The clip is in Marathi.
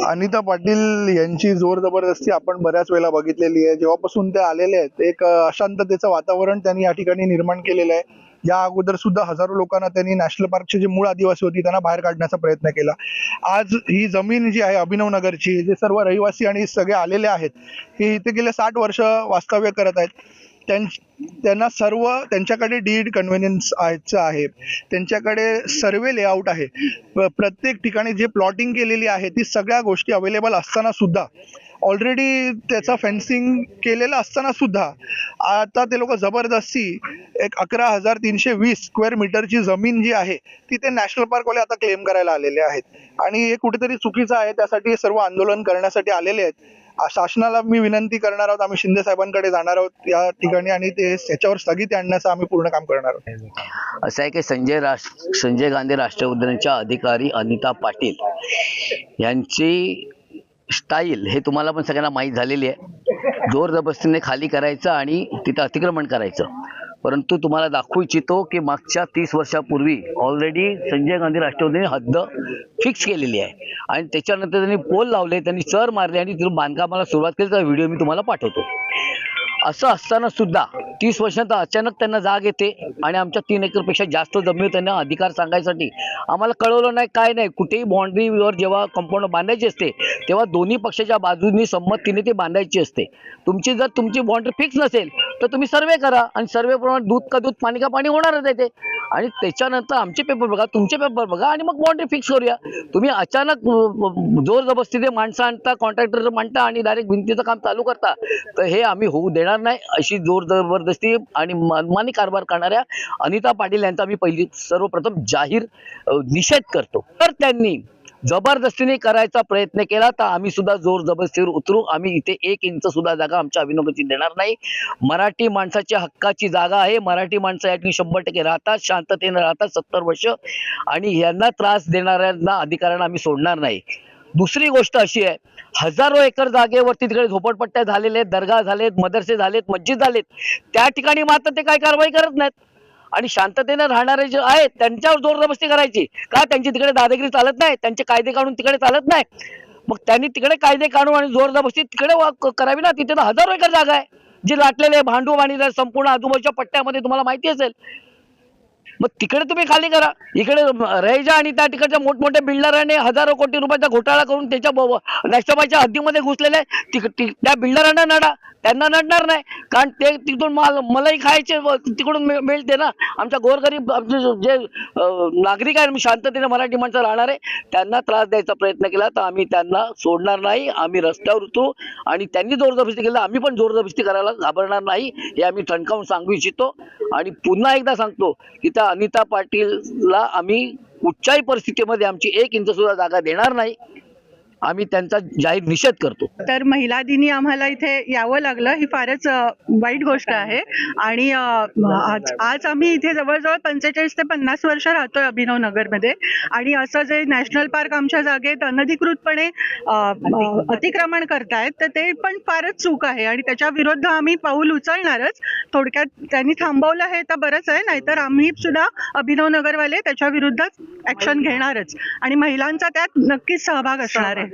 अनिता पाटील यांची जोर जबरदस्ती आपण बऱ्याच वेळेला बघितलेली आहे. जेव्हापासून ते आलेले आहेत एक अशांततेचं वातावरण त्यांनी या ठिकाणी निर्माण केलेलं आहे. या अगोदर सुद्धा हजारो लोकांना त्यांनी नॅशनल पार्कचे जे मूळ आदिवासी होती त्यांना बाहेर काढण्याचा प्रयत्न केला. आज ही जमीन जी आहे अभिनव नगरची, जे सर्व रहिवासी आणि सगळे आलेले आहेत, हे इथे गेले 60 वर्ष वास्तव्य करत आहेत. त्यांना सर्व त्यांच्याकडे डीड कन्व्हिनियन्स आहे, त्यांच्याकडे सर्वे लेआउट आहे. प्रत्येक ठिकाणी जे प्लॉटिंग केलेली आहे ती सगळ्या गोष्टी अवेलेबल असताना सुद्धा, ऑलरेडी त्याचा फेन्सिंग केलेलं असताना सुद्धा आता ते लोक जबरदस्ती एक 11,320 स्क्वेअर मीटरची जमीन जी आहे ती ते नॅशनल पार्कवाले आता क्लेम करायला आलेले आहेत. आणि हे कुठेतरी चुकीचं आहे. त्यासाठी हे सर्व आंदोलन करण्यासाठी आलेले आहेत. शासनाला मी विनंती करणार आहोत, आम्ही शिंदे साहेबांकडे जाणार आहोत या ठिकाणी आणि ते त्याच्यावर स्थगिती आणण्याचं आम्ही पूर्ण काम करणार आहोत. असं आहे की संजय गांधी राष्ट्रीय उद्यानाच्या अधिकारी अनिता पाटील यांची स्टाईल हे तुम्हाला पण सगळ्यांना माहीत झालेली आहे. जोर जबरदस्तीने खाली करायचं आणि तिथं अतिक्रमण करायचं. परंतु तुम्हाला दाखवू इच्छितो की मागच्या 30 वर्षापूर्वी ऑलरेडी संजय गांधी राष्ट्रीय उद्यानाने हद्द फिक्स केलेली आहे आणि त्याच्यानंतर त्यांनी पोल लावले, त्यांनी चर मारले आणि तिथून बांधकामाला सुरुवात केली. त्याचा व्हिडिओ मी तुम्हाला पाठवतो. असं असताना सुद्धा 30 वर्षांत अचानक त्यांना जाग येते आणि आमच्या 3 एकरपेक्षा जास्त जमीन त्यांना अधिकार सांगायसाठी आम्हाला कळवलं नाही, काय नाही. कुठेही बाउंड्रीवर जेव्हा कंपाऊंड बांधायची असते तेव्हा दोन्ही पक्षाच्या बाजूंनी संमतीने ते बांधायची असते. जर तुमची बाउंड्री फिक्स नसेल तर तुम्ही सर्वे करा आणि सर्वेप्रमाणे दूध का दूध पाणी का पाणी होणारच आहे ते. आणि त्याच्यानंतर आमचे पेपर बघा, तुमचे पेपर बघा आणि मग बाउंड्री फिक्स करूया. तुम्ही अचानक जोर जबरदस्तीने माणसं आणता, कॉन्ट्रॅक्टर म्हणता आणि डायरेक्ट भिंतीचं काम चालू करता, तर हे आम्ही होऊ देणार नाही. अशी जोर जबरदस्ती आणि मनमानी कारभार करणाऱ्या अनिता पाटील यांचा मी सर्वप्रथम जाहीर निषेध करतो. तर त्यांनी जबरदस्तीने करायचा प्रयत्न केला तर आम्ही सुद्धा जोर जबरदस्तीवर उतरू. आम्ही इथे 1 इंच सुद्धा जागा आमच्या अभिनवची देणार नाही. मराठी माणसाच्या हक्काची जागा आहे. मराठी माणसं या ठिकाणी 100% राहतात, शांततेने राहतात 70 वर्ष आणि यांना त्रास देणाऱ्यांना अधिकाऱ्यांना आम्ही सोडणार नाही. दुसरी गोष्ट अशी आहे, हजारो एकर जागेवरती तिकडे झोपडपट्ट्या झालेल्या आहेत, दर्गा झालेत, मदरसे झालेत, मस्जिद झालेत. त्या ठिकाणी मात्र ते काही कारवाई करत नाहीत आणि शांततेने राहणारे जे आहेत त्यांच्यावर जोर जबरदस्ती करायची का? त्यांची तिकडे दादागिरी चालत नाही, त्यांचे कायदे काढून तिकडे चालत नाही. मग त्यांनी तिकडे कायदे काढून आणि जोर जबरदस्ती तिकडे करावी ना. तिथे तर हजारो एकर जागा आहे जी लाटलेले भांडू आणि संपूर्ण आजूबाजूच्या पट्ट्यामध्ये तुम्हाला माहिती असेल. मग तिकडे तुम्ही खाली करा. इकडे रहिजा आणि त्या तिकडच्या मोठमोठ्या बिल्डरांनी हजारो कोटी रुपयाचा घोटाळा करून त्याच्या नॅशनलच्या हद्दीमध्ये घुसलेले त्या बिल्डरांना नडा, त्यांना नडणार नाही. कारण ते तिकडून मलाही खायचे तिकडून मिळते ना. आमच्या गोरगरीब आमचे जे नागरिक आहेत, शांततेने मराठी माणसं राहणार आहे, त्यांना त्रास द्यायचा प्रयत्न केला तर आम्ही त्यांना सोडणार नाही. आम्ही रस्त्यावर उतरू आणि त्यांनी जोरजबरदस्ती केलं, आम्ही पण जोरजबरदस्ती करायला घाबरणार नाही हे आम्ही ठणकावून सांगू इच्छितो. आणि पुन्हा एकदा सांगतो की त्या अनिता पाटीलला आम्ही कुठच्याही परिस्थितीमध्ये आमची 1 इंच सुद्धा जागा देणार नाही. आम्ही त्यांचा जाहीर निषेध करतो. तर महिला दिनी आम्हाला इथे यावं लागलं, ही फारच वाईट गोष्ट आहे. आणि आज आम्ही इथे जवळजवळ 45 ते 50 वर्ष राहतोय अभिनव नगरमध्ये. आणि असं जे नॅशनल पार्क आमच्या जागेत अनधिकृतपणे अतिक्रमण करतायत तर ते पण फारच चूक आहे आणि त्याच्या विरुद्ध आम्ही पाऊल उचलणारच. थोडक्यात त्यांनी थांबवलं हे तर बरंच आहे, नाहीतर आम्ही सुद्धा अभिनव नगरवाले त्याच्या विरुद्ध ऍक्शन घेणारच आणि महिलांचा त्यात नक्कीच सहभाग असणार आहे.